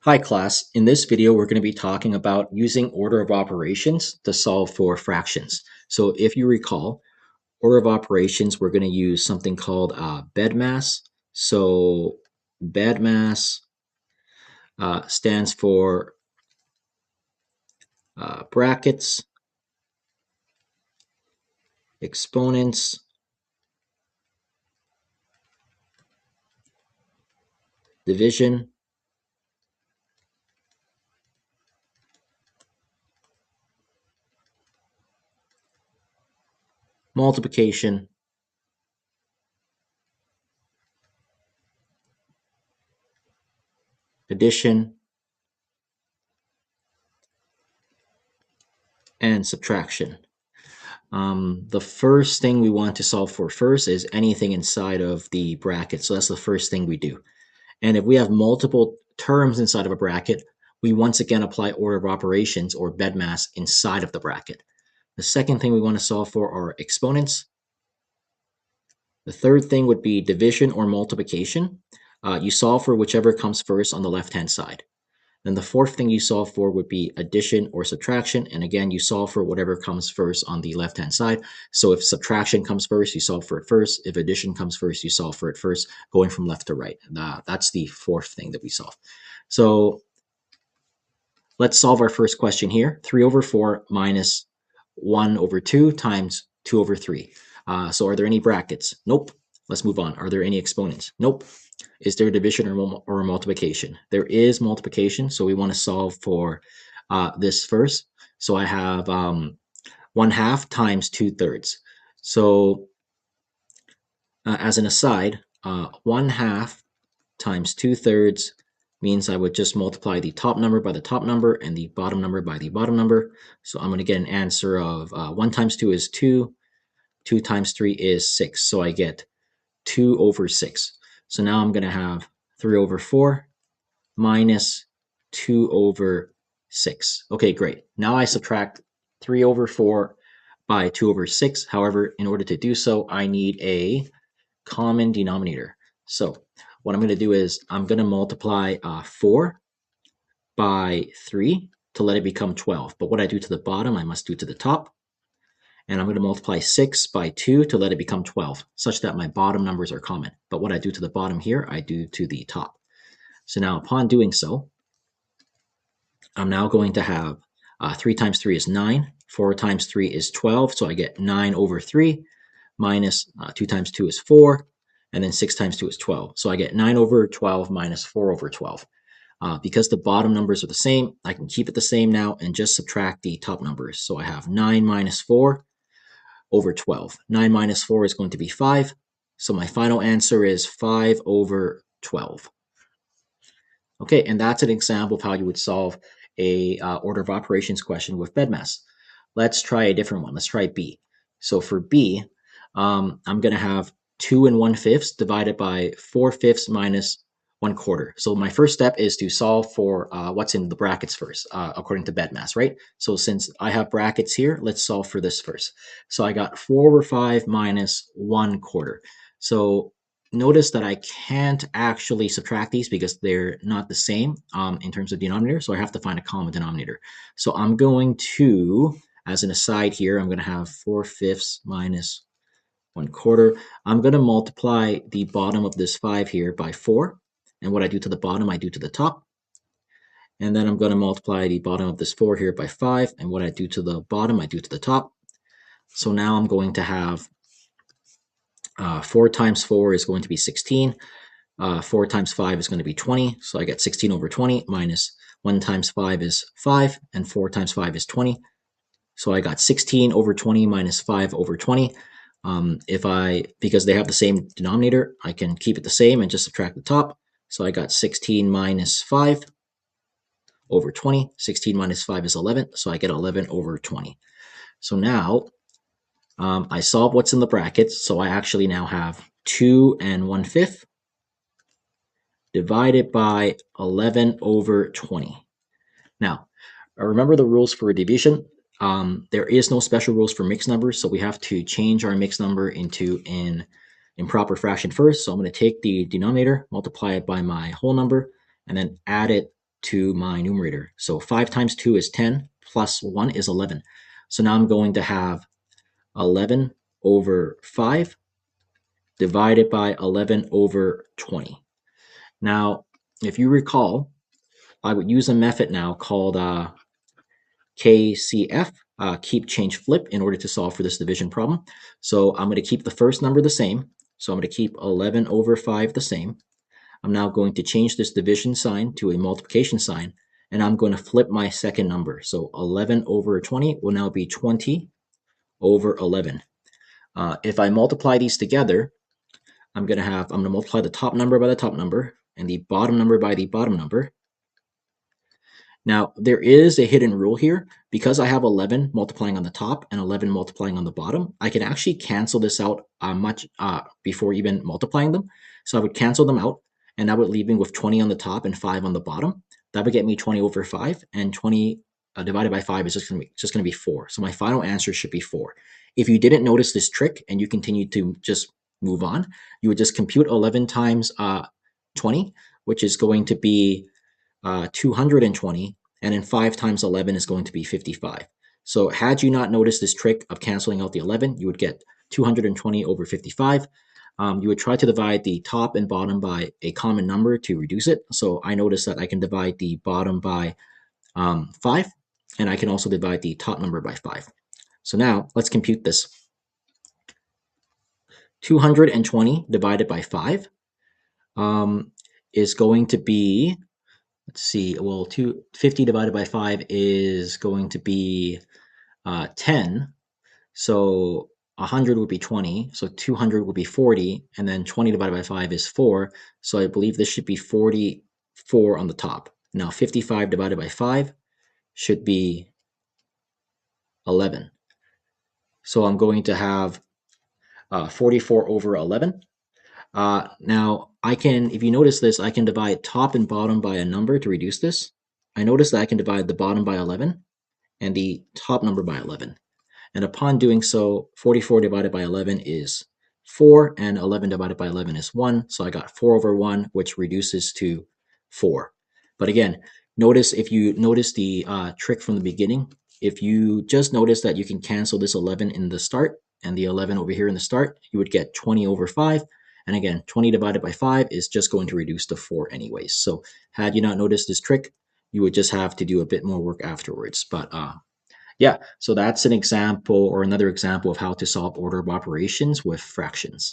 Hi class, in this video we're going to be talking about using order of operations to solve for fractions. So if you recall, order of operations, we're going to use something called BEDMAS. So BEDMAS stands for brackets, exponents, division, multiplication, addition, and subtraction. The first thing we want to solve for first is anything inside of the bracket. So that's the first thing we do. And if we have multiple terms inside of a bracket, we once again apply order of operations or BEDMAS inside of the bracket. The second thing we want to solve for are exponents. The third thing would be division or multiplication. You solve for whichever comes first on the left-hand side. Then the fourth thing you solve for would be addition or subtraction. And again, you solve for whatever comes first on the left-hand side. So if subtraction comes first, you solve for it first. If addition comes first, you solve for it first, going from left to right. That's the fourth thing that we solve. So let's solve our first question here. 3 over 4 minus 1 over 2 times 2 over 3. So are there any brackets? Nope. Let's move on. Are there any exponents? Nope. Is there division or multiplication? There is multiplication, so we want to solve for this first. So I have 1/2 times 2/3. So as an aside, 1/2 times 2/3 means I would just multiply the top number by the top number and the bottom number by the bottom number. So I'm going to get an answer of 1 times 2 is 2, 2 times 3 is 6. So I get 2 over 6. So now I'm going to have 3 over 4 minus 2 over 6. Okay, great. Now I subtract 3 over 4 by 2 over 6. However, in order to do so, I need a common denominator. So what I'm going to do is I'm going to multiply 4 by 3 to let it become 12. But what I do to the bottom, I must do to the top. And I'm going to multiply 6 by 2 to let it become 12, such that my bottom numbers are common. But what I do to the bottom here, I do to the top. So now upon doing so, I'm now going to have 3 times 3 is 9, 4 times 3 is 12, so I get 9 over 3, minus 2 times 2 is 4, and then 6 times 2 is 12. So I get 9 over 12 minus 4 over 12. Because the bottom numbers are the same, I can keep it the same now and just subtract the top numbers. So I have 9 minus 4 over 12. 9 minus 4 is going to be 5. So my final answer is 5 over 12. Okay, and that's an example of how you would solve a order of operations question with BEDMAS. Let's try a different one. Let's try B. So for B, I'm going to have 2 1/5 divided by 4/5 minus 1/4. So my first step is to solve for what's in the brackets first, according to BEDMAS, right? So since I have brackets here, let's solve for this first. So I got 4 over 5 minus 1/4. So notice that I can't actually subtract these because they're not the same in terms of denominator, so I have to find a common denominator. So I'm going to, as an aside here, I'm going to have 4/5 minus 1/4. I'm going to multiply the bottom of this 5 here by 4, and what I do to the bottom, I do to the top. And then I'm going to multiply the bottom of this 4 here by 5, and what I do to the bottom, I do to the top. So now I'm going to have 4 times 4 is going to be 16. 4 times 5 is going to be 20. So I get 16 over 20 minus 1 times 5 is 5, and 4 times 5 is 20. So I got 16 over 20 minus 5 over 20. Because they have the same denominator, I can keep it the same and just subtract the top. So I got 16 minus 5 over 20. 16 minus 5 is 11. So I get 11 over 20. So now I solve what's in the brackets. So I actually now have 2 1/5 divided by 11 over 20. Now, remember the rules for division. There is no special rules for mixed numbers, so we have to change our mixed number into an improper fraction first. So I'm going to take the denominator, multiply it by my whole number, and then add it to my numerator. So 5 times 2 is 10, plus 1 is 11. So now I'm going to have 11 over 5 divided by 11 over 20. Now, if you recall, I would use a method now called KCF, keep, change, flip, in order to solve for this division problem. So I'm going to keep the first number the same. So I'm going to keep 11 over 5 the same. I'm now going to change this division sign to a multiplication sign, and I'm going to flip my second number. So 11 over 20 will now be 20 over 11. If I multiply these together, I'm going to multiply the top number by the top number and the bottom number by the bottom number. Now, there is a hidden rule here. Because I have 11 multiplying on the top and 11 multiplying on the bottom, I can actually cancel this out much before even multiplying them. So I would cancel them out, and that would leave me with 20 on the top and 5 on the bottom. That would get me 20 over 5, and 20 divided by 5 is just going to be 4. So my final answer should be 4. If you didn't notice this trick and you continue to just move on, you would just compute 11 times 20, which is going to be 220, and then 5 times 11 is going to be 55. So had you not noticed this trick of canceling out the 11, you would get 220 over 55. You would try to divide the top and bottom by a common number to reduce it. So I noticed that I can divide the bottom by 5, and I can also divide the top number by 5. So now let's compute this. 220 divided by 5 is going to be, let's see, well, 50 divided by 5 is going to be 10. So 100 would be 20. So 200 would be 40. And then 20 divided by 5 is 4. So I believe this should be 44 on the top. Now 55 divided by 5 should be 11. So I'm going to have 44 over 11. Now, if you notice this, I can divide top and bottom by a number to reduce this. I notice that I can divide the bottom by 11 and the top number by 11. And upon doing so, 44 divided by 11 is 4, and 11 divided by 11 is 1. So I got 4 over 1, which reduces to 4. But again, if you notice the trick from the beginning, if you just notice that you can cancel this 11 in the start and the 11 over here in the start, you would get 20 over 5. And again, 20 divided by 5 is just going to reduce to 4 anyways. So had you not noticed this trick, you would just have to do a bit more work afterwards. But yeah, so that's an example or another example of how to solve order of operations with fractions.